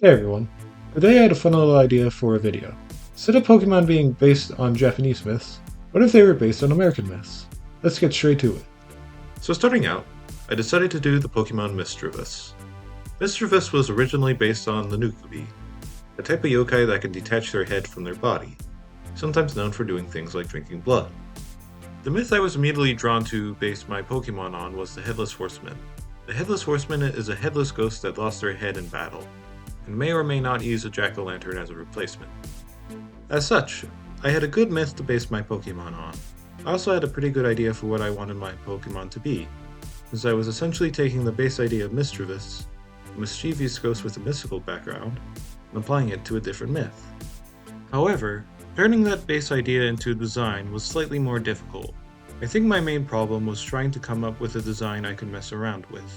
Hey everyone, today I had a fun little idea for a video. Instead of Pokemon being based on Japanese myths, what if they were based on American myths? Let's get straight to it. So starting out, I decided to do the Pokemon Misdreavus. Misdreavus was originally based on the Nukubi, a type of yokai that can detach their head from their body, sometimes known for doing things like drinking blood. The myth I was immediately drawn to base my Pokemon on was the Headless Horseman. The Headless Horseman is a headless ghost that lost their head in battle, and may or may not use a jack-o'-lantern as a replacement. As such, I had a good myth to base my Pokemon on. I also had a pretty good idea for what I wanted my Pokemon to be, since I was essentially taking the base idea of Misdreavus, a mischievous ghost with a mystical background, and applying it to a different myth. However, turning that base idea into a design was slightly more difficult. I think my main problem was trying to come up with a design I could mess around with,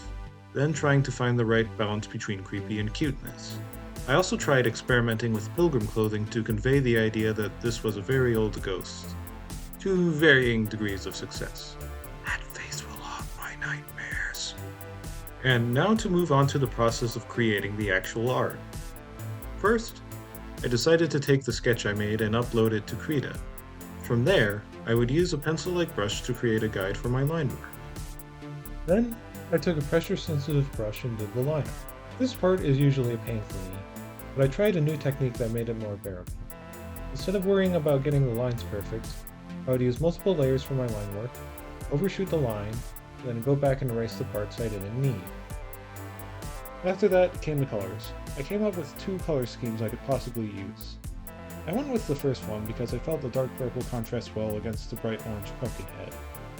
then trying to find the right balance between creepy and cuteness. I also tried experimenting with pilgrim clothing to convey the idea that this was a very old ghost, to varying degrees of success. That face will haunt my nightmares. And now to move on to the process of creating the actual art. First, I decided to take the sketch I made and upload it to Krita. From there, I would use a pencil-like brush to create a guide for my line work. Then, I took a pressure-sensitive brush and did the liner. This part is usually a pain for me, but I tried a new technique that made it more bearable. Instead of worrying about getting the lines perfect, I would use multiple layers for my line work, overshoot the line, then go back and erase the parts I didn't need. After that came the colors. I came up with two color schemes I could possibly use. I went with the first one because I felt the dark purple contrasts well against the bright orange pumpkin head.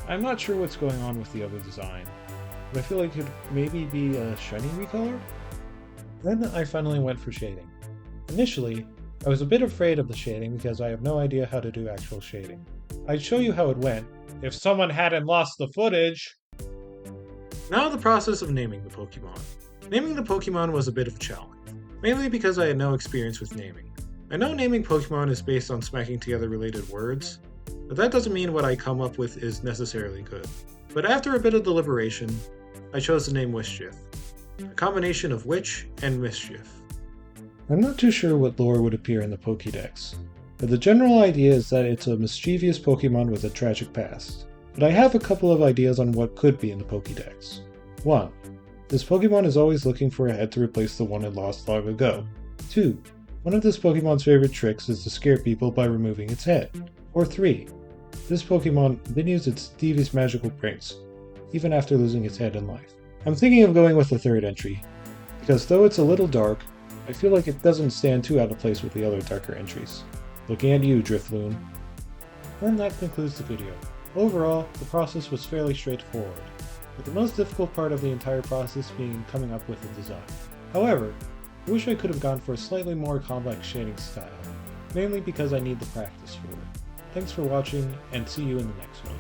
I'm not sure what's going on with the other design, but I feel like it could maybe be a shiny recolor? Then I finally went for shading. Initially, I was a bit afraid of the shading because I have no idea how to do actual shading. I'd show you how it went if someone hadn't lost the footage. Now the process of naming the Pokemon. Naming the Pokemon was a bit of a challenge, mainly because I had no experience with naming. I know naming Pokemon is based on smacking together related words, but that doesn't mean what I come up with is necessarily good. But after a bit of deliberation, I chose the name Wischief, a combination of witch and mischief. I'm not too sure what lore would appear in the Pokédex, but the general idea is that it's a mischievous Pokemon with a tragic past. But I have a couple of ideas on what could be in the Pokédex. 1. This Pokemon is always looking for a head to replace the one it lost long ago. 2. One of this Pokemon's favorite tricks is to scare people by removing its head. Or 3. This Pokemon continues its devious magical pranks, even after losing its head in life. I'm thinking of going with the third entry, because though it's a little dark, I feel like it doesn't stand too out of place with the other darker entries. Looking at you, Drifloon. Then that concludes the video. Overall, the process was fairly straightforward, with the most difficult part of the entire process being coming up with a design. However, I wish I could have gone for a slightly more complex shading style, mainly because I need the practice for it. Thanks for watching, and see you in the next one.